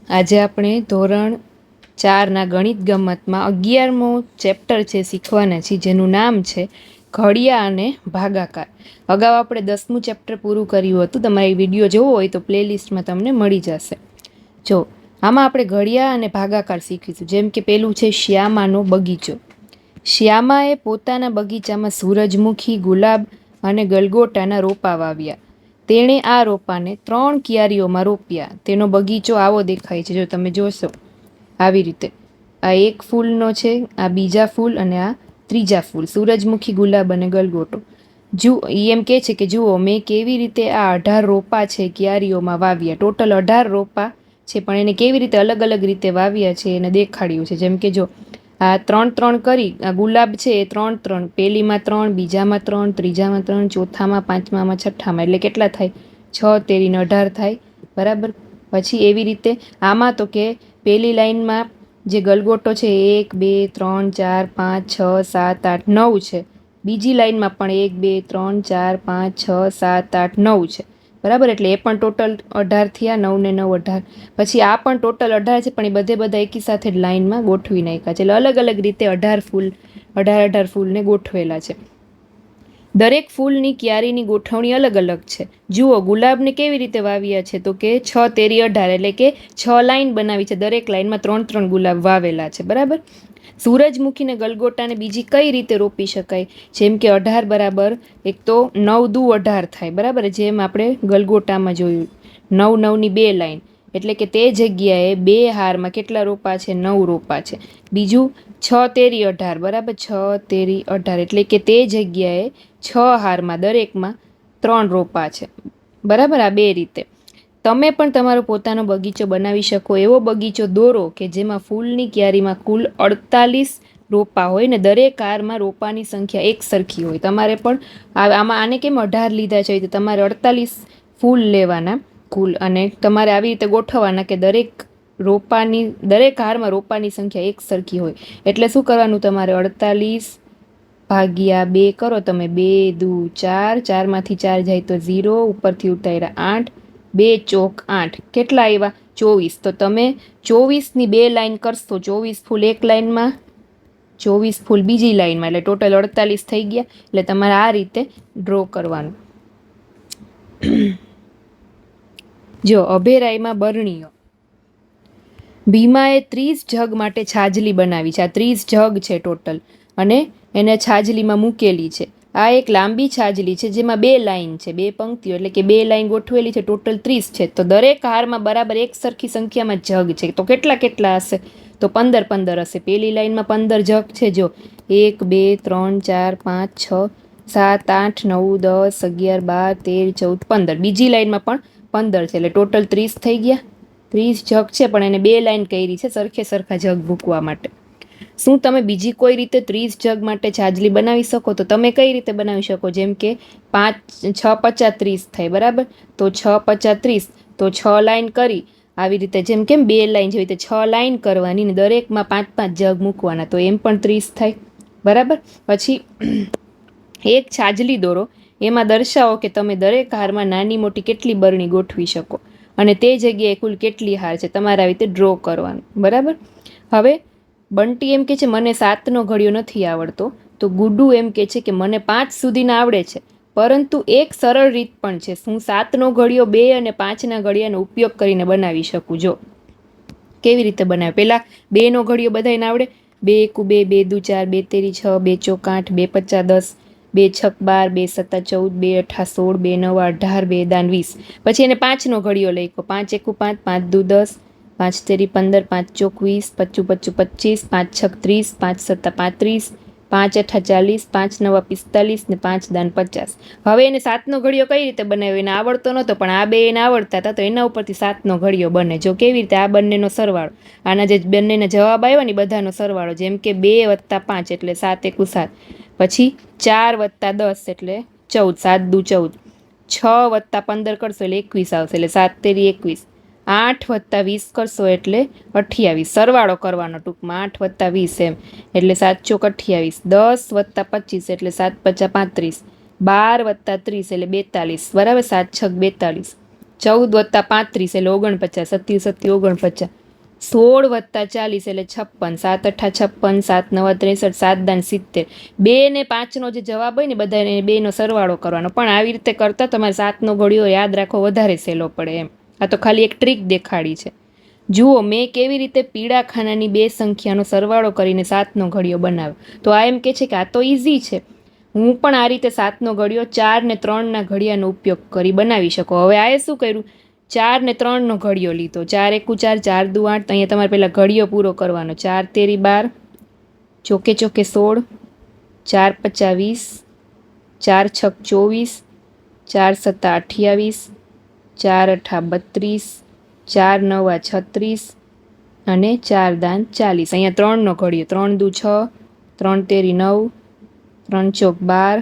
આજે આપણે ધોરણ 4ના ગણિત ગમ્મતમાં 11મો ચેપ્ટર છે શીખવાના છીએ, જેનું નામ છે ઘડિયા અને ભાગાકાર. અગાઉ આપણે 10મું ચેપ્ટર પૂરું કર્યું હતું. તમારે વિડીયો જોવો હોય તો પ્લેલિસ્ટમાં તમને મળી જશે. જો આમાં આપણે ઘડિયા અને ભાગાકાર શીખીશું. જેમ કે પેલું છે શ્યામાનો બગીચો. શ્યામાએ પોતાના બગીચામાં સૂરજમુખી, ગુલાબ અને ગલગોટાના રોપા વાવ્યા. તેણે આ રોપાને 3 ક્યારીઓમાં રોપ્યા. તેનો બગીચો આવો દેખાય છે. જો તમે જોશો આવી રીતે, આ એક ફૂલનો છે, આ બીજા ફૂલ અને આ ત્રીજા ફૂલ, સૂરજમુખી, ગુલાબ અને ગલગોટો. એમ કે છે કે જુઓ મેં કેવી રીતે આ 18 રોપા છે ક્યારીઓમાં વાવ્યા. ટોટલ 18 રોપા છે, પણ એને કેવી રીતે અલગ અલગ રીતે વાવ્યા છે એને દેખાડ્યું છે. જેમ કે જો આ 3-3 કરી, આ ગુલાબ છે એ 3-3, પહેલીમાં 3, બીજામાં 3, ત્રીજામાં 3, ચોથામાં, પાંચમામાં, છઠ્ઠામાં, એટલે કેટલા થાય? 6 તેરીને 18 થાય, બરાબર. પછી એવી રીતે આમાં તો કે પહેલી લાઈનમાં જે ગલગોટો છે 1 2 3 4 5 6 7 8 9 છે. બીજી લાઈનમાં પણ 1 2 3 4 5 6 7 8 9 છે, બરાબર. એટલે એ પણ ટોટલ 18 થયા. 9 ને 9 18. પછી આ પણ ટોટલ 18 છે, પણ એ બધા એકી સાથે જ લાઈનમાં ગોઠવી નાખ્યા છે. એટલે અલગ અલગ રીતે 18 ફૂલને ગોઠવેલા છે. દરેક ફૂલની ક્યારીની ગોઠવણી અલગ અલગ છે. જુઓ ગુલાબને કેવી રીતે વાવ્યા છે, તો કે 6 તેરી 18, એટલે કે 6 લાઈન બનાવી છે. દરેક લાઈનમાં 3-3 ગુલાબ વાવેલા છે, બરાબર. સૂરજમુખીને ગલગોટાને બીજી કઈ રીતે રોપી શકાય? જેમ કે 18 બરાબર, એક તો 9 દુ 18 થાય, બરાબર. જેમ આપણે ગલગોટામાં જોયું 9 9ની 2 લાઈન, એટલે કે તે જગ્યાએ 2 હારમાં કેટલા રોપા છે? 9 રોપા છે. બીજું 6 તેરી 18, બરાબર. 6 તેરી 18, એટલે કે તે જગ્યાએ 6 હારમાં દરેકમાં 3 રોપા છે, બરાબર. આ 2 રીતે તમે પણ તમારો પોતાનો બગીચો બનાવી શકો. એવો બગીચો દોરો કે જેમાં ફૂલની ક્યારીમાં કુલ 48 રોપા હોય ને દરેક હારમાં રોપાની સંખ્યા એક સરખી હોય. તમારે પણ આમાં આને કેમ 18 લીધા છે, તો તમારે 48 ફૂલ લેવાના કુલ, અને તમારે આવી રીતે ગોઠવવાના કે દરેક હારમાં રોપાની સંખ્યા એક સરખી હોય. એટલે શું કરવાનું? તમારે 48 ભાગ્યા 2 કરો તમે. 2 દુ 4, 4માંથી 4 જાય તો 0, ઉપરથી ઉતાર્યા 8, 2 ચોક 8, કેટલા આવ્યા? 24. તો તમે 24ની 2 લાઈન કરશો. 24 ફૂલ એક લાઈનમાં, 24 ફૂલ બીજી લાઈનમાં, એટલે ટોટલ 48 થઈ ગયા. એટલે તમારે આ રીતે ડ્રો કરવાનું. જો અભેરાયમાં બરણીઓ. ભીમાએ 30 જગ માટે છાજલી બનાવી છે. આ 30 જગ છે ટોટલ, અને એને છાજલીમાં મૂકેલી છે. આ એક લાંબી છાજલી છે જેમાં 2 લાઈન છે, 2 પંક્તિઓ, એટલે કે 2 લાઈન ગોઠવેલી છે. ટોટલ 30 છે. તો દરેક હારમાં બરાબર એક સરખી સંખ્યામાં જગ છે. તો કેટલા કેટલા હશે? તો 15 હશે. પહેલી લાઈનમાં 15 જગ છે. જો 1 2 3 4 5 6 7 8 9 10 11 12 13 14 15. બીજી લાઈનમાં પણ 15 છે, એટલે ટોટલ 30 થઈ ગયા. 30 જગ છે, પણ એને 2 લાઈન કરી છે સરખે સરખા જગ મૂકવા માટે. શું તમે બીજી કોઈ રીતે 30 જગ માટે છાજલી બનાવી શકો? તો તમે કઈ રીતે બનાવી શકો? જેમ કે 6 50 30 થાય, બરાબર. તો 6 50 30, તો 6 લાઈન કરી આવી રીતે, જેમ કેમ 2 લાઈન જેવી રીતે 6 લાઈન કરવાની, ને દરેકમાં 5-5 જગ મૂકવાના, તો એમ પણ 30 થાય, બરાબર. પછી એક છાજલી દોરો. એમાં દર્શાવો કે તમે દરેક હારમાં નાની મોટી કેટલી બરણી ગોઠવી શકો, અને તે જગ્યાએ કુલ કેટલી હાર છે. તમારે આવી રીતે ડ્રો કરવાનું, બરાબર. હવે બંટી એમ કે છે મને 7નો ઘડિયો નથી આવડતો. તો ગુડ્ડુ એમ કે છે કે મને 5 સુધીના આવડે છે, પરંતુ એક સરળ રીત પણ છે. હું 7નો ઘડિયો 2 અને 5ના ઘડિયાનો ઉપયોગ કરીને બનાવી શકું. જો કેવી રીતે બનાવે? પહેલા 2નો ઘડિયો બધાને આવડે. 2 એકુ 2, 2 દુ 4, 2 તેરી 6, 2 ચોક 8, 2 પચા 10, 2 છક 12, 2 સત્તા 14, 2 અઠા 16, 2 નવા 18, 2 દાન 20. પછી એને 5નો ઘડિયો લખ્યો. 5 એકુ 5, 5 દુ 10, 5 તેરી 15, 5 ચોક 20, 25 25 25, 5 છક 30, 5 સત્તા 35, 5 અઠા 40, 5 નવા 45 ને 5 દાન 50. હવે એને 7નો ઘડિયો કઈ રીતે બનાવ્યો? એને આવડતો નહોતો, પણ આ બે એને આવડતા હતા, તો એના ઉપરથી 7નો ઘડિયો બને. જો કેવી રીતે? આ બંનેનો સરવાળો, આના જે બંનેના જવાબ આવ્યો ને બધાનો સરવાળો. જેમ કે 2 + 5 એટલે 7 એકુ 7, પછી 4 + 10 એટલે 14, 7 દુ 14, 6 + 15 કરશો એટલે 21 આવશે, એટલે 7 તેરી 21. 8 + 20 કરશો એટલે 28. સરવાળો કરવાનો ટૂંકમાં, 8 + 20 એમ, એટલે 7 ચોક 28. 10 + 25 એટલે 7 × 5 = 35. 12 + 30 એટલે 42, બરાબર. 7 છક 42. 14 + 35 એટલે 49, 27 + 7 49, 16 + 40 એટલે 56, 7 × 8 56, 7 × 9 = 63, 7 × 70. 2 ને 5નો જે જવાબ હોય ને બધાને 2નો સરવાળો કરવાનો, પણ આવી રીતે કરતાં તમારે 7નો ઘડિયો યાદ રાખવો વધારે સહેલો પડે એમ. આ તો ખાલી એક ટ્રીક દેખાડી છે. જુઓ મેં કેવી રીતે પીળા ખાનાની 2 સંખ્યાનો સરવાળો કરીને 7નો ઘડિયો બનાવ્યો. તો આ એમ કે છે કે આ તો ઇઝી છે, હું પણ આ રીતે 7નો ઘડિયો 4 ને 3ના ઘડિયાનો ઉપયોગ કરી બનાવી શકો. હવે આએ શું કર્યું, 4 ને 3નો ઘડિયો લીધો, 4 × 1 = 4, 4 × 2 = 8. અહીંયા તમારે પહેલાં ઘડિયો પૂરો કરવાનો, 4 × 13 = 12, ચોકે ચોકે 16, 4 × 5 = 20, 4 × 6 = 24, 4 × 7 = 28, 4 × 8 = 32, 4 × 9 = 36 અને 4 દાન 40. અહીંયા 3નો ઘડિયો, 3 × 2 = 6, 3 × 13 = 9, 3 × 4 = 12,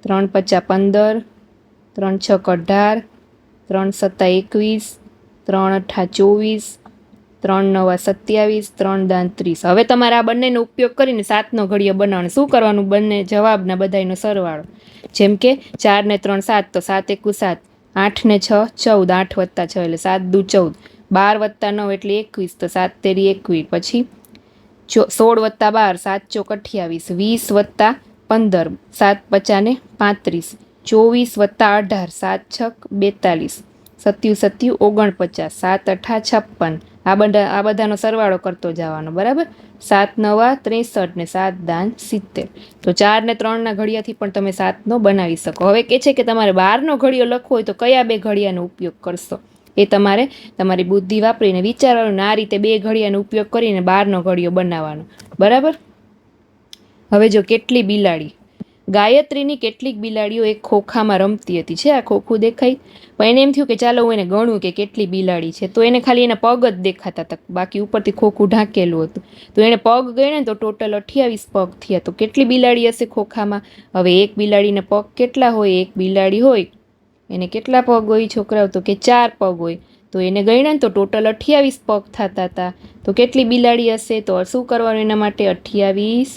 3 × 5 = 15, 3 × 6 = 18, 3 × 7 = 21, 3 × 8 = 24, 3 × 9 = 27, 3 દાન 30. હવે તમારે આ બંનેનો ઉપયોગ કરીને 7નો ઘડિયો બનાવવાનો. શું કરવાનું, બંને જવાબના બધાનો સરવાળો. જેમ કે 4 ને 3 7, તો 7 × 1 = 7, 8 ને 6 = 14, 8 + 6 એટલે 7 × 2 = 14, 12 + 9 એટલે 21, તો 7 × 13 = 21, પછી 16 + 12 7 × 4 = 28, 20 + 15 7 × 5 = 35, 24 + 18 7 × 6 = 42, 27 × 7 = 49, 7 × 8 = 56. આ બધાનો સરવાળો કરતો જવાનો, બરાબર. 7 × 9 = 63 ને 7 દાન 70. તો 4 ને 3ના ઘડિયાથી પણ તમે 7નો બનાવી શકો. હવે કે છે કે તમારે 12નો ઘડિયો લખવો હોય તો કયા 2 ઘડિયાનો ઉપયોગ કરશો, એ તમારે તમારી બુદ્ધિ વાપરીને વિચારવાનું. આ રીતે 2 ઘડિયાનો ઉપયોગ કરીને 12નો ઘડિયો બનાવવાનો, બરાબર. હવે જો કેટલી બિલાડી, ગાયત્રીની કેટલીક બિલાડીઓ એક ખોખામાં રમતી હતી. છે આ ખોખું દેખાય, પણ એને એમ થયું કે ચાલો હું એને ગણું કે કેટલી બિલાડી છે. તો એને ખાલી એના પગ જ દેખાતા હતા, બાકી ઉપરથી ખોખું ઢાંકેલું હતું. તો એને પગ ગણ્યા ને તો ટોટલ 28 પગ થયા. તો કેટલી બિલાડી હશે ખોખામાં? હવે એક બિલાડીને પગ કેટલા હોય, એક બિલાડી હોય એને કેટલા પગ હોય છોકરાઓ, તો કે 4 પગ હોય. તો એને ગણ્યા ને તો ટોટલ 28 પગ થતા હતા. તો કેટલી બિલાડી હશે, તો શું કરવાનું એના માટે, 28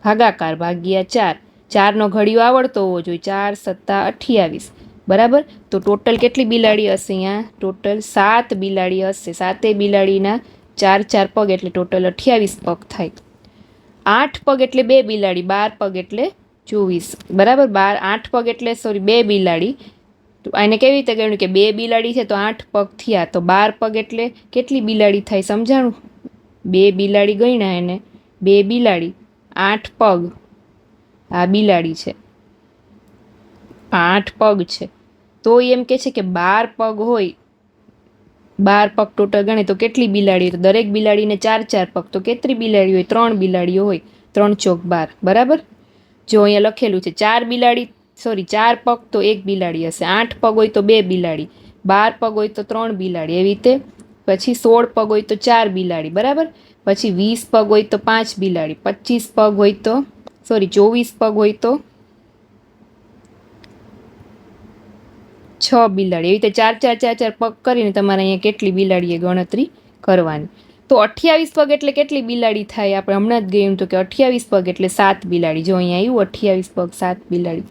ભાગાકાર ભાગ્યા 4. 4નો ઘડિયો આવડતો હોવો જોઈએ, 4 × 7 = 28, બરાબર. તો ટોટલ કેટલી બિલાડી હશે, અહીંયા ટોટલ 7 બિલાડી હશે. 7 બિલાડીના 4 પગ એટલે ટોટલ 28 પગ થાય. 8 પગ એટલે 2 બિલાડી, 12 પગ એટલે 24, બરાબર. 8 પગ એટલે 2 બિલાડી. તો આને કેવી રીતે ગણ્યું કે 2 બિલાડી છે તો 8 પગ થયા. તો 12 પગ એટલે કેટલી બિલાડી થાય, સમજાણું. 2 બિલાડી ગણ્યા એને, 2 બિલાડી, 8 પગ, આ બિલાડી છે, 8 પગ છે. તો એમ કે છે કે 12 પગ હોય, 12 પગ ટોટલ ગણે તો કેટલી બિલાડી, તો દરેક બિલાડીને 4 પગ, તો કેટલી બિલાડી હોય, 3 બિલાડીઓ હોય, 3 × 4 = 12, બરાબર. જો અહીંયા લખેલું છે 4 પગ તો 1 બિલાડી હશે, 8 પગ હોય તો 2 બિલાડી, 12 પગ હોય તો 3 બિલાડી, એવી રીતે. પછી 16 પગ હોય તો 4 બિલાડી, બરાબર. પછી 20 પગ હોય તો 5 બિલાડી, 25 પગ હોય તો 24 પગ હોય તો 6 બિલાડી. એવી રીતે 4 પગ કરીને તમારે અહીંયા કેટલી બિલાડીએ ગણતરી કરવાની. તો 28 પગ એટલે કેટલી બિલાડી થાય, આપણે હમણાં જ ગયું તો કે 28 પગ એટલે 7 બિલાડી. જો અહીંયા આવ્યું 28 પગ 7 બિલાડી.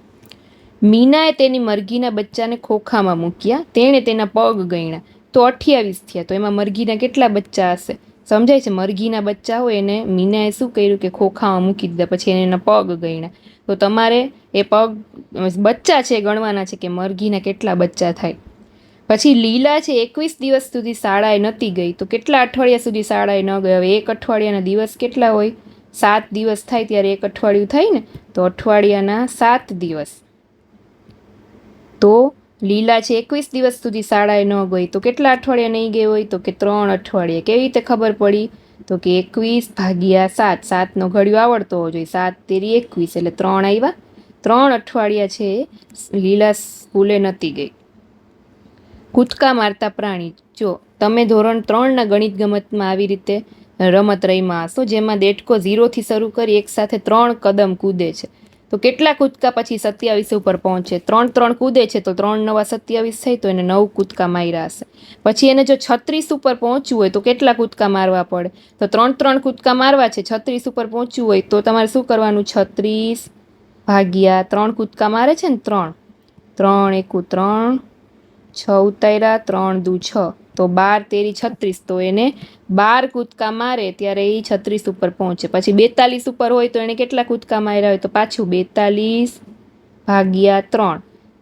મીનાએ તેની મરઘીના બચ્ચાને ખોખામાં મૂક્યા, તેણે તેના પગ ગણ્યા તો 28 થયા. તો એમાં મરઘીના કેટલા બચ્ચા હશે, સમજાય છે. મરઘીના બચ્ચા હોય એને મીનાએ શું કર્યું કે ખોખામાં મૂકી દીધા, પછી એને એના પગ ગણ્યા. તો તમારે એ પગ બચ્ચા છે ગણવાના છે કે મરઘીના કેટલા બચ્ચા થાય. પછી લીલા છે 21 દિવસ સુધી શાળાએ નહોતી ગઈ, તો કેટલા અઠવાડિયા સુધી શાળાએ ન ગઈ. હવે એક અઠવાડિયાના દિવસ કેટલા હોય, 7 દિવસ થાય ત્યારે એક અઠવાડિયું થાય ને, તો અઠવાડિયાના 7 દિવસ. તો લીલા છે 21 દિવસ સુધી શાળાએ ન ગઈ, તો કેટલા અઠવાડિયા નહીં ગઈ હોય, તો કે 3 અઠવાડિયા. કેવી રીતે ખબર પડી, તો કે 21 ભાગ્યા 7, 7નો ઘડિયો આવડતો હોવો જોઈએ, 7 × 13 = 21 એટલે 3 આવ્યા. 3 અઠવાડિયા છે લીલા સ્કૂલે નહોતી ગઈ. કૂદકા મારતા પ્રાણી, જો તમે ધોરણ 3ના ગણિત ગમતમાં આવી રીતે રમત રમ્યા હશો, જેમાં દેડકો 0થી શરૂ કરી એક સાથે 3 કદમ કૂદે છે. તો કેટલા કૂદકા પછી 27 ઉપર પહોંચે, 3 કૂદે છે તો 3 × 9 = 27 થાય, તો એને 9 કૂદકા માર્યા હશે. પછી એને જો 36 ઉપર પહોંચવું હોય તો કેટલા કૂદકા મારવા પડે, તો 3 કૂદકા મારવા છે. 36 ઉપર પહોંચવું હોય તો તમારે શું કરવાનું, 36 ભાગ્યા 3 કૂદકા મારે છે ને 3, 3 × 1 = 3, 6 ઉતાર્યા, 3 દુ 6, તો 12 તેરી 36, તો એને 12 કૂદકા મારે ત્યારે એ 36 ઉપર પહોંચે. પછી 42 ઉપર હોય તો એને કેટલા કૂદકા માર્યા હોય, તો પાછું 42 ભાગ્યા 3,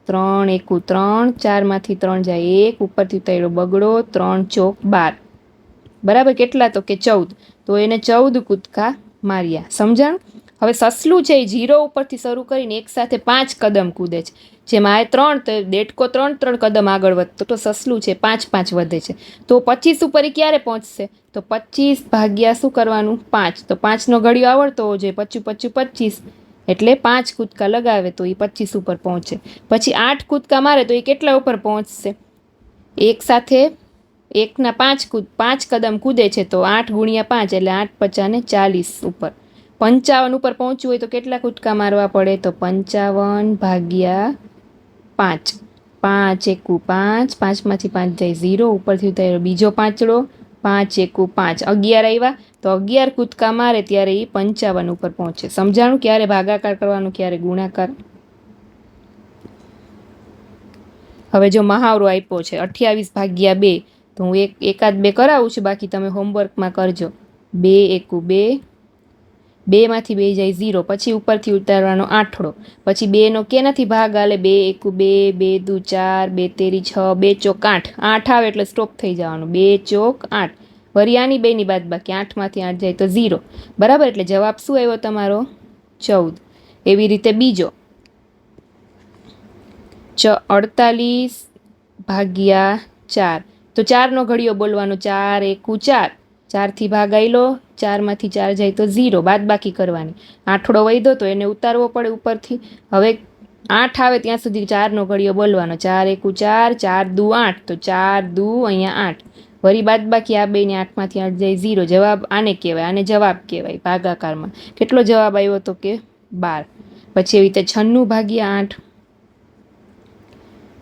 3 એકુ 3, 4માંથી 3 જાય 1, ઉપરથી ઉતાર્યો બગડો, 3 ચોક 12, બરાબર. કેટલા, તો કે 14, તો એને 14 કૂદકા માર્યા. સમજાણું? હવે સસલું છે એ 0 ઉપરથી શરૂ કરીને એક સાથે 5 કદમ કૂદે છે. જેમાં આ 3, તો દેડકો 3 કદમ આગળ વધતો, તો સસલું છે 5 વધે છે. તો 25 ઉપર એ ક્યારે પહોંચશે, તો 25 ભાગ્યા શું કરવાનું, 5, તો 5નો ઘડિયો આવડતો હોવો જોઈએ, 25 25, એટલે 5 કૂદકા લગાવે તો એ 25 ઉપર પહોંચે. પછી 8 કૂદકા મારે તો એ કેટલા ઉપર પહોંચશે, એક સાથે 5 કદમ કૂદે છે, તો 8 ગુણ્યા 5 એટલે 8 પચાને 40 ઉપર. 55 ઉપર પહોંચવું હોય તો કેટલા કૂદકા મારવા પડે, તો 55 ભાગ્યા 5, 5 એકુ 5, 5માંથી 5 જાય 0, ઉપરથી ઉતાર્યો બીજો પાંચડો, 5 એકુ 5, 11 આવ્યા, તો 11 કૂદકા મારે ત્યારે એ 55 ઉપર પહોંચે. સમજાણું? ક્યારે ભાગાકાર કરવાનું, ક્યારે ગુણાકાર. હવે જો મહાવરો આપ્યો છે 28 ભાગ્યા 2, તો હું એકાદ બે કરાવું છું, બાકી તમે હોમવર્કમાં કરજો. 2 એકુ 2, 2માંથી 2 જાય 0, પછી ઉપરથી ઉતારવાનો આઠડો, પછી 2નો કેનાથી ભાગ આલે, 2 એકુ 2, 2 દુ 4, 2 તેરી 6, 2 ચોક 8, 8 આવે એટલે સ્ટોપ થઈ જવાનું, 2 ચોક 8, વળી આની બેની બાદ બાકી 8માંથી 8 જાય તો 0, બરાબર. એટલે જવાબ શું આવ્યો તમારો, 14. એવી રીતે બીજો 48 ભાગ્યા 4, તો 4નો ઘડિયો બોલવાનો, 4 એકુ 4, 4થી ભાગ આયલો, 4માંથી 4 જાય તો 0, બાદ બાકી કરવાની. આઠડો વધ્યો તો એને ઉતારવો પડે ઉપરથી. હવે 8 આવે ત્યાં સુધી 4નો ઘડિયો બોલવાનો, 4 એકુ 4, 4 દુ 8, તો 4 દુ અહીંયા 8, વળી બાદ બાકી આ બેને 8માંથી 8 જાય 0, જવાબ આને કહેવાય, આને જવાબ કહેવાય ભાગાકારમાં. કેટલો જવાબ આવ્યો, તો કે 12. પછી એવી રીતે 96 ભાગ્યા 8,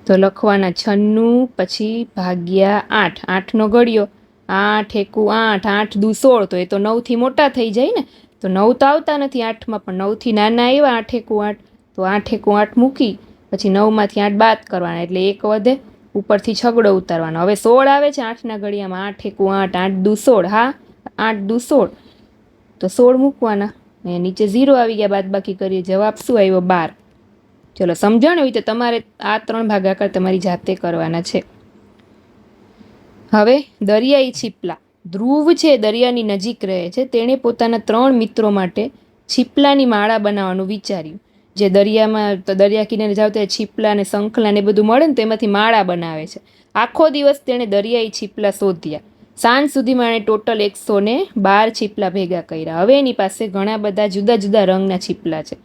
તો લખવાના 96 પછી ભાગ્યા 8, 8નો ઘડિયો, 8 એકુ 8, 8 દુ 16, તો એ તો 9થી મોટા થઈ જાય ને, તો 9 તો આવતા નથી 8માં, પણ 9થી નાના આવ્યા 8 એકુ 8, તો 8 એકુ 8 મૂકી પછી 9માંથી 8 બાદ કરવાના, એટલે 1 વધે, ઉપરથી છગડો ઉતારવાનો. હવે 16 આવે છે 8ના ઘડિયામાં, 8 એકુ 8, 8 દુ 16, હા 8 દુ 16, તો 16 મૂકવાના, એ નીચે 0 આવી ગયા, બાદ બાકી કરીએ, જવાબ શું આવ્યો, 12. ચલો સમજણ હોય તો તમારે આ 3 ભાગાકાર તમારી જાતે કરવાના છે. હવે દરિયાઈ છીપલા. ધ્રુવ છે દરિયાની નજીક રહે છે, તેણે પોતાના 3 મિત્રો માટે છીપલાની માળા બનાવવાનું વિચાર્યું. જે દરિયામાં, તો દરિયા કિનારે જાવ ત્યારે છીપલા ને શંખલા ને બધું મળે ને, તો એમાંથી માળા બનાવે છે. આખો દિવસ તેણે દરિયાઈ છીપલા શોધ્યા. સાંજ સુધીમાં એણે ટોટલ 112 છીપલા ભેગા કર્યા. હવે એની પાસે ઘણા બધા જુદા જુદા રંગના છીપલા છે.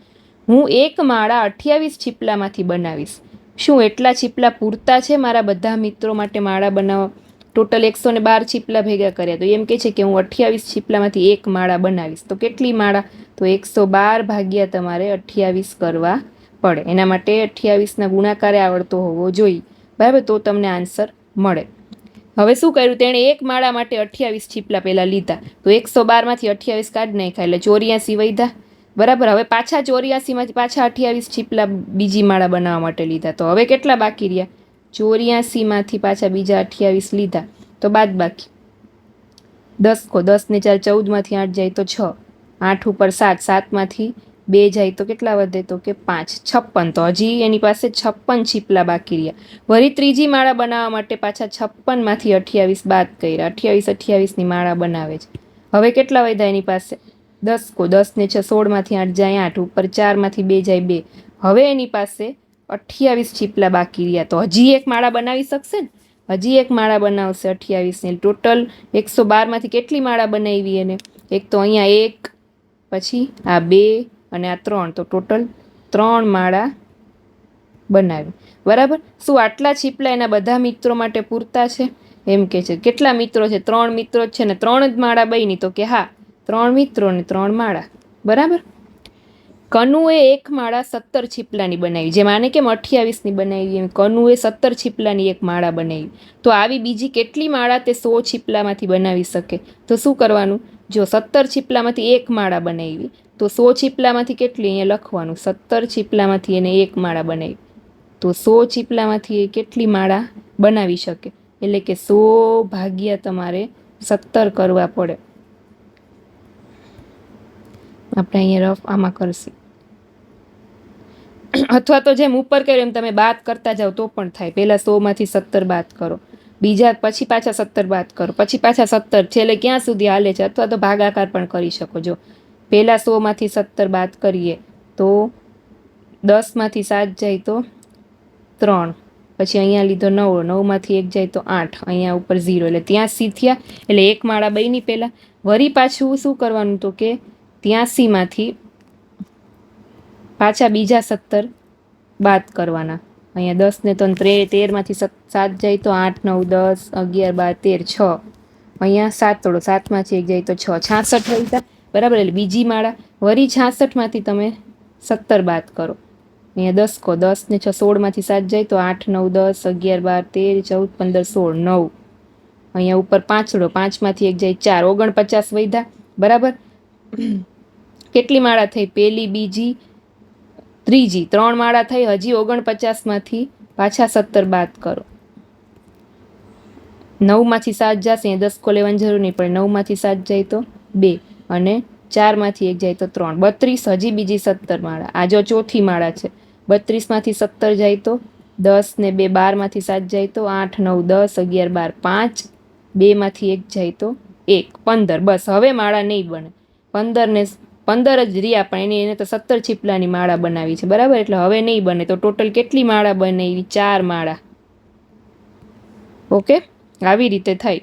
હું એક માળા 28 છીપલામાંથી બનાવીશ. શું એટલા છીપલા પૂરતા છે મારા બધા મિત્રો માટે માળા બનાવવા? ટોટલ 112 છીપલા ભેગા કર્યા, તો એમ કહે છે કે હું 28 છીપલામાંથી એક માળા બનાવીશ. તો કેટલી માળા? તો 112 ભાગ્યા તમારે 28 કરવા પડે. એના માટે 28ના ગુણાકારે આવડતો હોવો જોઈએ, બરાબર, તો તમને આન્સર મળે. હવે શું કર્યું, તેણે એક માળા માટે 28 છીપલા પહેલાં લીધા, તો 112માંથી 28 કાઢી નાખ્યા એટલે 84 વધ્યા, બરાબર. હવે પાછા 84માંથી પાછા 28 છીપલા બીજી માળા બનાવવા માટે લીધા, તો હવે કેટલા બાકી રહ્યા, 84માંથી પાછા બીજા 28 લીધા, તો બાદ બાકી 10 કો 10 ને 4 14માંથી 8 જાય તો 6, 8 ઉપર 7, 7માંથી 2 જાય તો કેટલા વધે, તો કે 5, 56, તો હજી એની પાસે 56 છીપલા બાકી રહ્યા. વળી ત્રીજી માળા બનાવવા માટે પાછા 56માંથી 28 બાદ કર્યા, 28ની માળા બનાવે છે. હવે કેટલા વધ્યા એની પાસે, 10 કો 10 ને 6 16માંથી 8 જાય 8, ઉપર 4માંથી 2 જાય 2, હવે એની પાસે 28 છીપલા બાકી રહ્યા. તો હજી એક માળા બનાવી શકશે ને, હજી એક માળા બનાવશે 28 ને, ટોટલ 112માંથી કેટલી માળા બનાવી એને, એક તો અહીંયા 1, પછી આ 2 અને આ 3, તો ટોટલ 3 માળા બનાવી, બરાબર. શું આટલા છીપલા એના બધા મિત્રો માટે પૂરતા છે? એમ કે છે. કેટલા મિત્રો છે? 3 મિત્રો જ છે ને, 3 જ માળા બની, તો કે હા 3 મિત્રો ને 3 માળા, બરાબર. કનુએ એક માળા 17 છીપલાની બનાવી, જેમ આને કેમ 28ની બનાવી, એમ કનુએ 17 છીપલાની એક માળા બનાવી. તો આવી બીજી કેટલી માળા તે 100 છીપલામાંથી બનાવી શકે? તો શું કરવાનું, જો 17 છીપલામાંથી એક માળા બનાવી, તો 100 છીપલામાંથી કેટલી અહીંયા લખવાનું, 17 છીપલામાંથી એને એક માળા બનાવી, તો 100 ચીપલામાંથી એ કેટલી માળા બનાવી શકે? એટલે કે 100 ભાગ્યા તમારે 17 કરવા પડે. આપણે અહીંયા રફ આમાં કરશે, અથવા તો જેમ ઉપર કર્યું એમ તમે બાદ કરતા જાઓ તો પણ થાય. પહેલા 100માંથી 17 બાદ કરો, બીજા પછી પાછા 17 બાદ કરો, પછી પાછા 17, છેલ્લે ક્યાં સુધી હાલે છે. અથવા તો ભાગાકાર પણ કરી શકો. જો પહેલા 100માંથી 17 બાદ કરીએ તો 10માંથી 7 જાય તો 3, પછી અહીંયા લીધો 9, 9માંથી 1 જાય તો 8, અહીંયા ઉપર 0, એટલે 83 થયા. એટલે એક માળા બની પહેલાં. વળી પાછું શું કરવાનું તો કે 83માંથી પાછા બીજા 17 બાદ કરવાના. અહીંયા 10 ને 3 13માંથી 7 જાય તો 8, 9, 10, 11, 12, 13, 6. અહીંયા 7 તોડો, 7માંથી 1 જાય તો 6, 66 વળતા. બરાબર, એટલે બીજી માળા. વળી 66માંથી તમે 17 બાદ કરો. અહીંયા 10 કહો, 10 ને 6, 16માંથી 7 જાય તો 8, 9, 10, 11, 12, 13, 14, 15, 16, 9. અહીંયા ઉપર 5 તોડો, 5માંથી 1 જાય 4, 49 વધ્યા. બરાબર, કેટલી માળા થઈ? પહેલી, બીજી, ત્રીજી, 3 માળા થઈ. હજી 49માંથી પાછા 17 બાદ કરો. 9માંથી 7 જશે, 10 કો લેવાની જરૂર નહીં પડે. 9માંથી 7 જાય તો 2, અને 4માંથી 1 જાય તો 3, 32. હજી બીજી 17 માળા. આ જો ચોથી માળા છે. 32માંથી 17 જાય તો 10 ને 2, 12માંથી 7 જાય તો 8, 9, 10, 11, 12, 5, 2માંથી 1 જાય તો 1, 15. બસ, હવે માળા નહીં બને. 15 જ રહ્યા, પણ એને તો 17 ચીપલાની માળા બનાવી છે. બરાબર, એટલે હવે નહીં બને. તો ટોટલ કેટલી માળા બને? એવી 4 માળા. ઓકે, આવી રીતે થાય.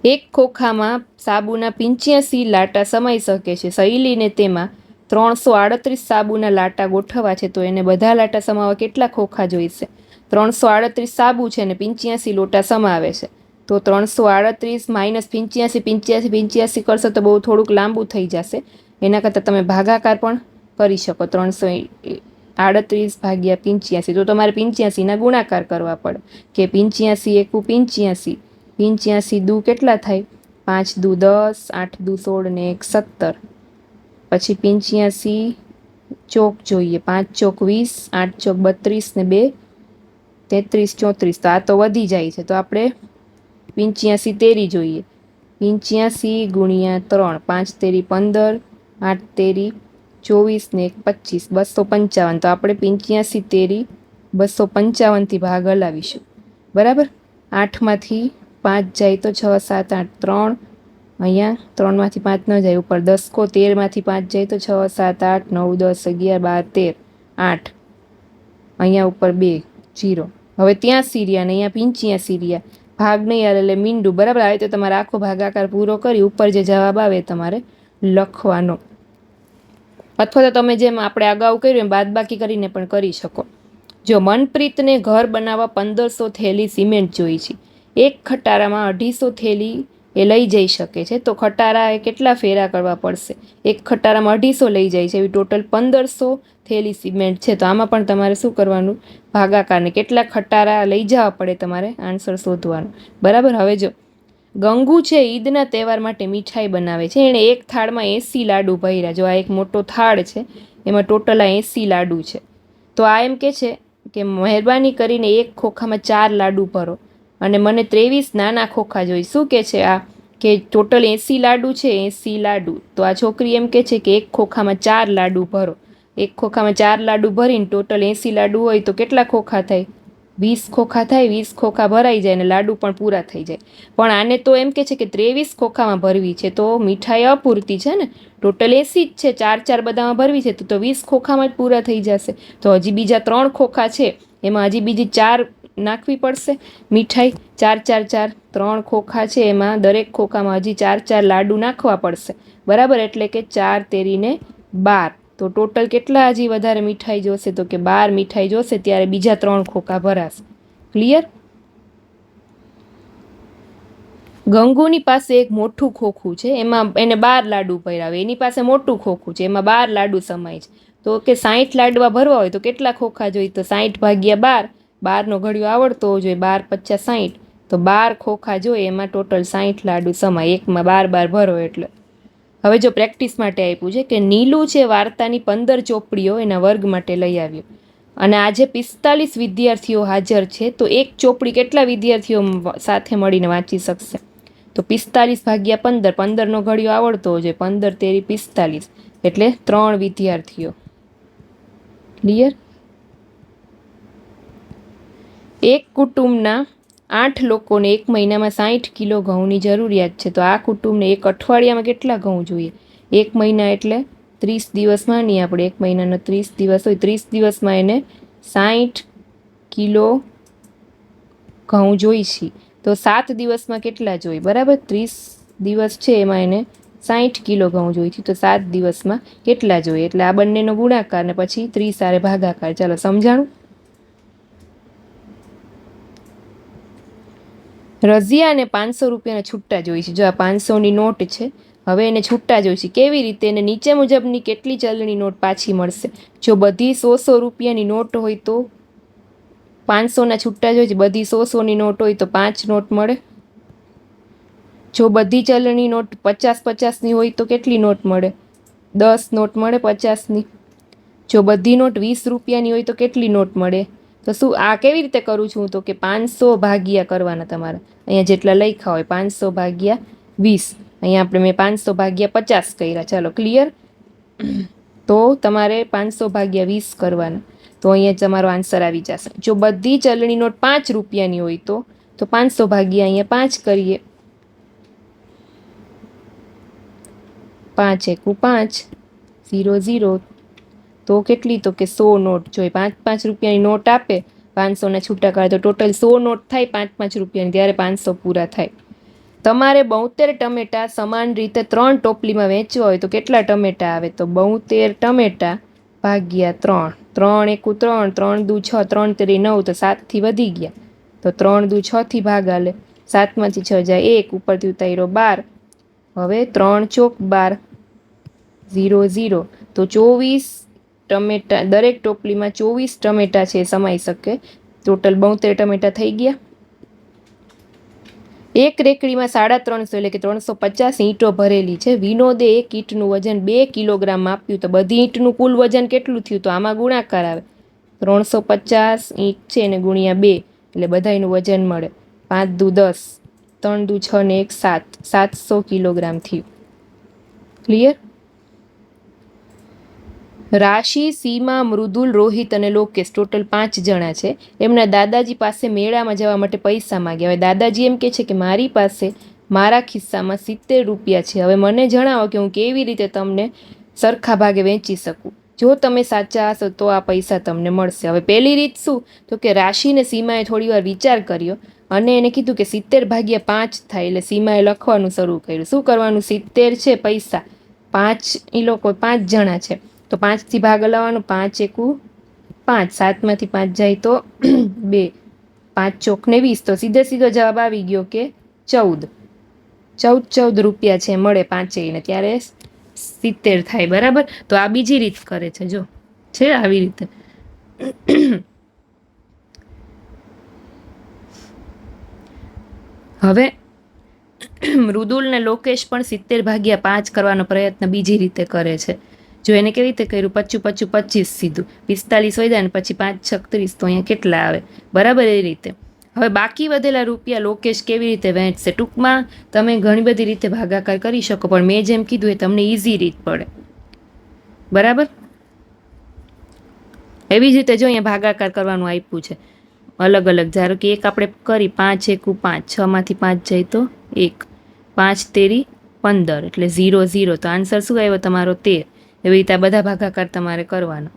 એક ખોખામાં સાબુના 85 લાટા સમાઈ શકે છે. સહેલીને તેમાં 338 સાબુના લાટા ગોઠવવા છે, તો એને બધા લાટા સમાવવા કેટલા ખોખા જોઈશે? 338 સાબુ છે ને 85 લોટા સમાવે છે, તો 338 માઇનસ 85, 85, 85 કરશો તો બહુ થોડુંક લાંબુ થઈ જશે. એના કરતાં તમે ભાગાકાર પણ કરી શકો. 338 ભાગ્યા 85, તો તમારે 85ના ગુણાકાર કરવા પડે. કે 85 એકુ 85, 85 દુ કેટલા થાય? 5 દુ 10, 8 દુ 16 ને 1 17. પછી 85 ચોક જોઈએ, 5 ચોક 20, 8 ચોક 32 ને 2 33, 34. તો આ તો વધી જાય છે, તો આપણે 85 તેરી જોઈએ. 85 ગુણ્યા 3, 5 તેરી 15, 8 તેરી 24 ને 1 25, 255. તો આપણે 85 તેરી 255થી ભાગ હલાવીશું. બરાબર, 8માંથી 5 જાય તો 6, 7, 8, 3. અહીંયા 3માંથી 5 ન જાય, ઉપર 10 કો, 13માંથી 5 જાય તો 6, 7, 8, 9, 10, 11, 12, 13, 8. અહીંયા ઉપર 2, 0. હવે ત્યાં સીરિયા ને અહીંયા 85 રહ્યા. ભાગ નહીં આવે એટલે મીંડું. બરાબર, આવે તો તમારે આખો ભાગાકાર પૂરો કરી ઉપર જે જવાબ આવે તમારે લખવાનો. અથવા તો તમે જેમ આપણે અગાઉ કર્યું એમ બાદબાકી કરીને પણ કરી શકો. જો મનપ્રીતને ઘર બનાવવા 1500 થેલી સિમેન્ટ જોઈ છે. એક ખટારામાં 250 થેલી એ લઈ જઈ શકે છે, તો ખટારા એ કેટલા ફેરા કરવા પડશે? એક ખટારામાં 250 લઈ જાય છે, એવી ટોટલ 1500 થેલી સિમેન્ટ છે. તો આમાં પણ તમારે શું કરવાનું? ભાગાકારને કેટલા ખટારા લઈ જવા પડે તમારે આન્સર શોધવાનું. બરાબર, હવે જો ગંગુ છે ઈદના તહેવાર માટે મીઠાઈ બનાવે છે. એણે એક થાળમાં 80 લાડુ ભર્યા. જો આ એક મોટો થાળ છે, એમાં ટોટલ 80 લાડુ છે. તો આ એમ કે છે કે મહેરબાની કરીને એક ખોખામાં 4 લાડુ ભરો અને મને 23 નાના ખોખા જોઈ. શું કે છે આ? કે ટોટલ 80 લાડુ છે, 80 લાડુ. તો આ છોકરી એમ કે છે કે એક ખોખામાં 4 લાડુ ભરો. એક ખોખામાં 4 લાડુ ભરીને ટોટલ 80 લાડુ હોય તો કેટલા ખોખા થાય? 20 ખોખા થાય. 20 ખોખા ભરાઈ જાય અને લાડુ પણ પૂરા થઈ જાય. પણ આને તો એમ કે છે કે 23 ખોખામાં ભરવી છે, તો મીઠાઈ અપૂરતી છે ને. ટોટલ 80 જ છે, 4 બધામાં ભરવી છે, તો 20 ખોખામાં જ પૂરા થઈ જશે. તો હજી બીજા 3 ખોખા છે, એમાં હજી બીજી 4 નાખવી પડશે મીઠાઈ. 4, 4, 4, 3 ખોખા છે, એમાં દરેક ખોખામાં હજી 4 લાડુ નાખવા પડશે. બરાબર, એટલે કે 4 તેરીને 12. તો ટોટલ કેટલા હજી વધારે મીઠાઈ જોશે? તો કે 12 મીઠાઈ જોશે, ત્યારે બીજા 3 ખોખા ભરાશે. ક્લિયર? ગંગુની પાસે એક મોટું ખોખું છે, એમાં એને 12 લાડુ ભર્યા. એની પાસે મોટું ખોખું છે, એમાં 12 લાડુ સમાય છે. તો કે 60 લાડવા ભરવા હોય તો કેટલા ખોખા જોઈએ? તો 60 ભાગ્યા 12, 12નો ઘડિયો આવડતો હોવો જોઈએ. 12 × 50 = 60. તો 12 ખોખા જોઈએ, એમાં ટોટલ 60 લાડુ સમાય. એકમાં 12 ભરો એટલે. હવે જો પ્રેક્ટિસ માટે આપ્યું છે કે નીલું છે વાર્તાની 15 ચોપડીઓ એના વર્ગ માટે લઈ આવ્યો. અને આજે 45 વિદ્યાર્થીઓ હાજર છે તો એક ચોપડી કેટલા વિદ્યાર્થીઓ સાથે મળીને વાંચી શકશે? તો 45 ભાગ્યા 15, 15નો ઘડિયો આવડતો હોય, 15 તેરી 45, એટલે 3 વિદ્યાર્થીઓ. ક્લિયર? એક કુટુંબના 8 લોકોને એક મહિનામાં 60 કિલો ઘઉંની જરૂરિયાત છે તો આ કુટુંબને એક અઠવાડિયામાં કેટલા ઘઉં જોઈએ? એક મહિના એટલે 30 દિવસ માનીએ આપણે, એક મહિનાનો 30 દિવસ હોય, 30 દિવસમાં એને 60 કિલો ઘઉં જોઈશે તો 7 દિવસમાં કેટલા જોઈએ? બરાબર, 30 દિવસ છે એમાં એને 60 કિલો ઘઉં જોઈશે તો 7 દિવસમાં કેટલા જોઈએ? એટલે આ બંનેનો ગુણાકાર ને પછી 30 હારે ભાગાકાર. ચાલો સમજાણું? રઝિયાને 500 રૂપિયાના છૂટા જોઈશે. જો આ 500ની નોટ છે, હવે એને છૂટા જોઈશે. કેવી રીતે? એને નીચે મુજબની કેટલી ચલણી નોટ પાછી મળશે? જો બધી 100 રૂપિયાની નોટ હોય તો 500ના છૂટા જોઈશે. બધી 100ની નોટ હોય તો 5 નોટ મળે. જો બધી ચલણી નોટ 50-50ની હોય તો કેટલી નોટ મળે? 10 નોટ મળે 50ની. જો બધી નોટ 20 રૂપિયાની હોય તો કેટલી નોટ મળે? તો શું આ કેવી રીતે કરું છું? તો કે 500 ભાગ્યા કરવાના તમારે. અહીંયા જેટલા લખ્યા હોય 500 ભાગ્યા 20. અહીંયા આપણે મેં 500 ભાગ્યા 50 કર્યા. ચાલો ક્લિયર? તો તમારે 500 ભાગ્યા 20 કરવાના. તો અહીંયા તમારો આન્સર આવી જશે. જો બધી ચલણી નોટ 5 રૂપિયાની હોય તો 500 ભાગ્યા અહીંયા 5 કરીએ. 5 એકુ 5, 0 0. તો કેટલી? તો કે 100 નોટ. જો 5-5 રૂપિયાની નોટ આપે, 500ના છૂટા કરે તો ટોટલ 100 નોટ થાય 5-5 રૂપિયાની, ત્યારે 500 પૂરા થાય. તમારે 72 ટમેટા સમાન રીતે 3 ટોપલીમાં વેચવા હોય તો કેટલા ટમેટા આવે? તો 72 ટમેટા ભાગ્યા 3. 3 એકુ 3, 3 દુ 6, 3 તેરી 9, તો 7થી વધી ગયા. તો 3 દુ 6થી ભાગ આલે, 7માંથી 6 જાય 1, ઉપરથી ઉતાર્યો 12. હવે 3 ચોક 12, 0 0. તો 24 ટમેટા, દરેક ટોપલીમાં 24 ટમેટા છે સમાઈ શકે. ટોટલ 72 ટમેટા થઈ ગયા. એક રેકડીમાં 350 એટલે કે 350 ઈંટો ભરેલી છે. વિનોદે એક ઈંટનું વજન 2 કિલોગ્રામ આપ્યું તો બધી ઈંટનું કુલ વજન કેટલું થયું? તો આમાં ગુણાકાર આવે. 350 ઈંટ છે એને ગુણ્યા 2 એટલે બધાનું વજન મળે. 5 દુ 10, 3 દુ 6 ને 1 7, 700 કિલોગ્રામ થયું. ક્લિયર? રાશિ, સીમા, મૃદુલ, રોહિત અને લોકેશ ટોટલ 5 જણા છે. એમના દાદાજી પાસે મેળામાં જવા માટે પૈસા માંગ્યા. હવે દાદાજી એમ કહે છે કે મારી પાસે મારા ખિસ્સામાં 70 રૂપિયા છે. હવે મને જણાવો કે હું કેવી રીતે તમને સરખા ભાગે વેચી શકું. જો તમે સાચા હશો તો આ પૈસા તમને મળશે. હવે પહેલી રીત શું? તો કે રાશિને સીમાએ થોડી વાર વિચાર કર્યો અને એને કીધું કે 70 ભાગ્યા 5 થાય. એટલે સીમાએ લખવાનું શરૂ કર્યું. શું કરવાનું? 70 છે પૈસા, 5 એ લોકો 5 જણા છે તો 5થી ભાગ હલાવવાનો. 5 એકુ 5, 7માંથી 5 જાય તો 2, 5 ચોક ને 20. તો સીધો જવાબ આવી ગયો કે 14 રૂપિયા છે મળે પાંચેયને, ત્યારે 70 થાય. બરાબર? તો આ બીજી રીત કરે છે. જો છે આવી રીતે. હવે મૃદુલ ને લોકેશ પણ 70 ભાગ્યા 5 કરવાનો પ્રયત્ન બીજી રીતે કરે છે. જો એને કેવી રીતે કર્યું? 25 25 સીધું 45 વધ્યા ને પછી 5 36, તો અહીંયા કેટલા આવે? બરાબર? એ રીતે. હવે બાકી વધેલા રૂપિયા લોકેશ કેવી રીતે વહેંચશે? ટૂંકમાં તમે ઘણી બધી રીતે ભાગાકાર કરી શકો, પણ મેં જેમ કીધું એ તમને ઇઝી રીત પડે. બરાબર? એવી જ રીતે જો અહીંયા ભાગાકાર કરવાનું આપ્યું છે અલગ અલગ. ધારો કે એક આપણે કરી 5 એકુ 5, 6માંથી 5 જાય તો 1, 5 તેરી 15 એટલે 0 0. તો આન્સર શું આવ્યો તમારો? 13. એવી રીતે આ બધા ભાગાકાર તમારે કરવાનો.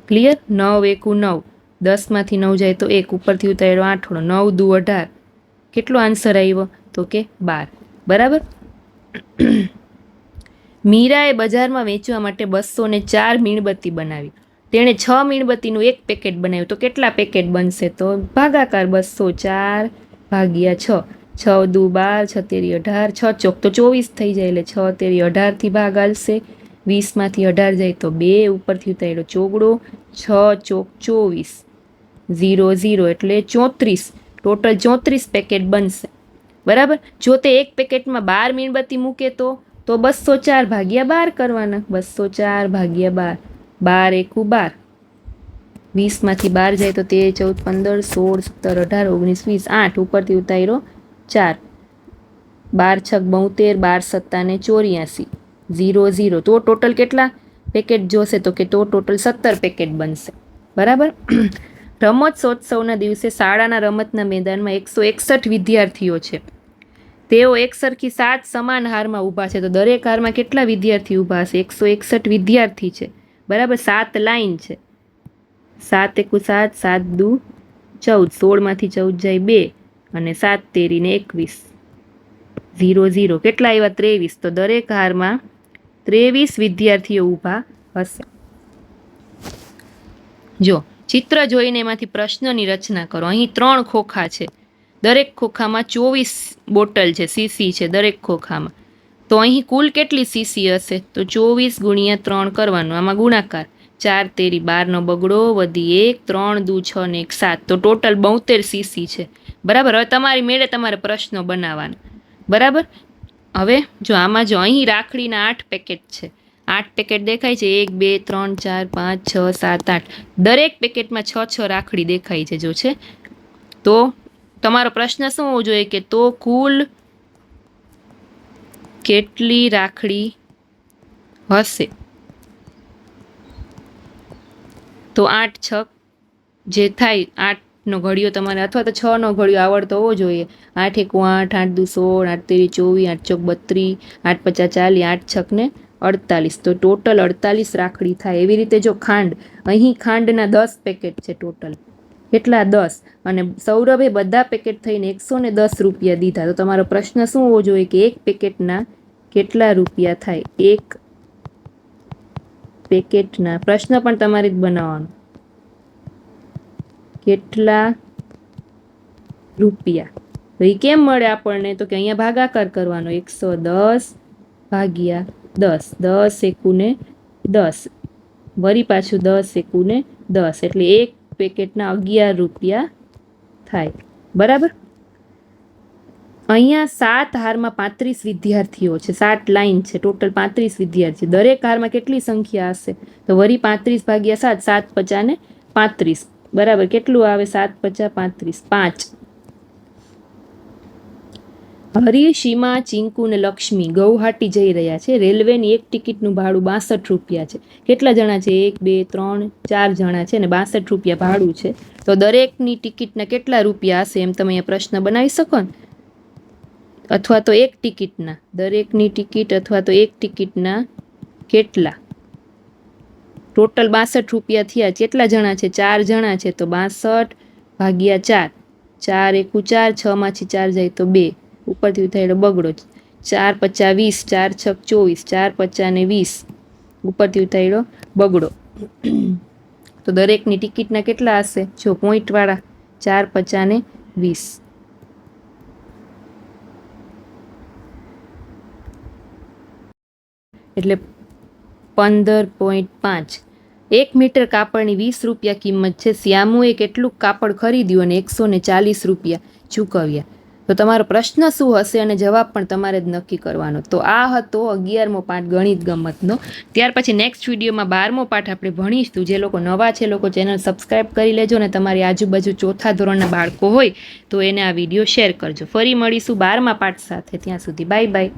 ક્લિયર? 9 એકુ 9, 10માંથી 9 જાય તો 1, ઉપરથી ઉતાર્યો 8, 9 દુ 18. કેટલો આન્સર આવ્યો? તો કે 12. બરાબર? મીરાએ બજારમાં વેચવા માટે 204 મીણબત્તી બનાવી. તેણે 6 મીણબત્તીનું એક પેકેટ બનાવ્યું તો કેટલા પેકેટ બનશે? તો ભાગાકાર 204 ભાગ્યા 6. 6 દુ 12, 6 તેરી 18, 6 ચોક તો 24 થઈ જાય એટલે 6 તેરી 18થી ભાગ આલશે. 20માંથી 18 જાય તો 2, ઉપરથી ઉતાર્યો ચોગડો. 6 ચોક 24, 0 0 એટલે 34. ટોટલ 34 પેકેટ બનશે. બરાબર? જો તે એક પેકેટમાં 12 મીણબત્તી મૂકે તો 204 ભાગ્યા 12 કરવાના. 204 ભાગ્યા 12, 12 એકુ 12. 20માંથી 12 જાય તો 13, 14, 15, 16, 17, 18, 19, 20, 8 ઉપરથી ઉતાર્યો 4, 12 6 72, 12 7 84, 0 0. તો ટોટલ કેટલા પેકેટ જોશે? તો કે તો ટોટલ 17 પેકેટ બનશે. બરાબર. રમતોત્સવના દિવસે શાળાના રમતના મેદાનમાં 161 વિદ્યાર્થીઓ છે. તેઓ એકસરખી 7 સમાન હારમાં ઊભા છે. તો દરેક હારમાં કેટલા વિદ્યાર્થી ઊભા હશે? 161 વિદ્યાર્થી છે. બરાબર. 7 લાઈન છે. 7 એકુ 7, 7 દુ 14, 16માંથી 14 જાય 2 અને 7 તેરી ને 21, 0 0. કેટલા આવ્યા? 23. તો દરેક હારમાં 23 વિદ્યાર્થીઓ ઊભા હશે. જો ચિત્ર જોઈને એમાંથી પ્રશ્નની રચના કરો. અહીં 3 ખોખા છે. દરેક ખોખામાં 24 બોટલ છે, સીસી છે દરેક ખોખામાં. તો અહીં કુલ કેટલી સીસી હશે? તો 24 ગુણ્યા 3 કરવાનું. આમાં ગુણાકાર 4 તેરી 12 નો બગડો વધી 1, 3 દુ 6 ને 1 7. તો ટોટલ 72 સીસી છે. બરાબર. હવે તમારી મેળે તમારે પ્રશ્નો બનાવવાના. બરાબર. હવે જો આમાં જો અહીં રાખડીના 8 પેકેટ છે. 8 પેકેટ દેખાય છે. 1 2 3 4 5 6 7 8. દરેક પેકેટમાં 6 રાખડી દેખાય છે. જો છે તો તમારો પ્રશ્ન શું હોવો જોઈએ કે તો કુલ કેટલી રાખડી હશે? તો 8 6 જે થાય 8નો ઘડિયો તમારે અથવા તો 6નો ઘડિયો આવડતો હોવો જોઈએ. 8 એકુ 8, 8 દુ 16, 8 તેરી 24, 8 ચોક 32, 8 પચા 40, 8 છક ને 48. તો ટોટલ 48 રાખડી થાય. એવી રીતે જો ખાંડ, અહીં ખાંડના 10 પેકેટ છે ટોટલ. કેટલા? 10. અને સૌરભે બધા પેકેટ થઈને 110 રૂપિયા દીધા. તો તમારો પ્રશ્ન શું હોવો જોઈએ કે એક પેકેટના કેટલા રૂપિયા થાય? એક પેકેટના પ્રશ્ન પણ તમારે જ બનાવવાનો. કેટલા રૂપિયા? તો એ કેમ મળે આપણને? તો કે અહીંયા ભાગાકાર કરવાનો. 110 ભાગ્યા 10. 10 એકુ ને 10. વળી પાછું 10 એકુ ને 10. એટલે એક પેકેટના 11 રૂપિયા થાય. બરાબર. અહીંયા 7 હારમાં 35 વિદ્યાર્થીઓ છે. 7 લાઈન છે. ટોટલ 35 વિદ્યાર્થી. દરેક હારમાં કેટલી સંખ્યા હશે? તો વળી 35 ભાગ્યા 7, 7 પચા ને 35. બરાબર. કેટલું આવે? 7 પચા 35, 5. હરી, સીમા, ચિંકુ ને લક્ષ્મી ગૌહાટી જઈ રહ્યા છે. રેલવેની એક ટિકિટનું ભાડું 62 રૂપિયા છે. કેટલા જણા છે? 1 2 3 4 જણા છે ને 62 રૂપિયા ભાડું છે. તો દરેકની ટિકિટના કેટલા રૂપિયા હશે? એમ તમે અહીંયા પ્રશ્ન બનાવી શકો ને. અથવા તો એક ટિકિટના, દરેકની ટિકિટ અથવા તો એક ટિકિટના કેટલા? ટોટલ 62 રૂપિયા થયા. કેટલા જણા છે? 4 જણા છે. તો 62 ભાગ્યા 4. 4 એકુ 4, 6માંથી 4 જાય તો 2. ઉપરથી થયેલો બગડો 4 પચા 20, 4 છક 24, 4 પચા ને 20. ઉપરથી થયેલો બગડો. તો દરેકની ટિકિટના કેટલા હશે? જો પોઈન્ટવાળા 4 પચા ને 20. એટલે 15.5. 1 મીટર કાપડની 20 રૂપિયા કિંમત છે. શ્યામુએ કેટલું કાપડ ખરીદ્યું અને 140 રૂપિયા ચૂકવ્યા. તો તમારો પ્રશ્ન શું હશે અને જવાબ પણ તમારે જ નક્કી કરવાનો. તો આ હતો 11મો પાઠ ગણિત ગમ્મતનો. ત્યાર પછી નેક્સ્ટ વિડીયોમાં 12મો પાઠ આપણે ભણીશું. જે લોકો નવા છે લોકો ચેનલ સબસ્ક્રાઈબ કરી લેજો અને તમારી આજુબાજુ 4થા ધોરણના બાળકો હોય તો એને આ વિડીયો શેર કરજો. ફરી મળીશું 12મા પાઠ સાથે. ત્યાં સુધી બાય બાય.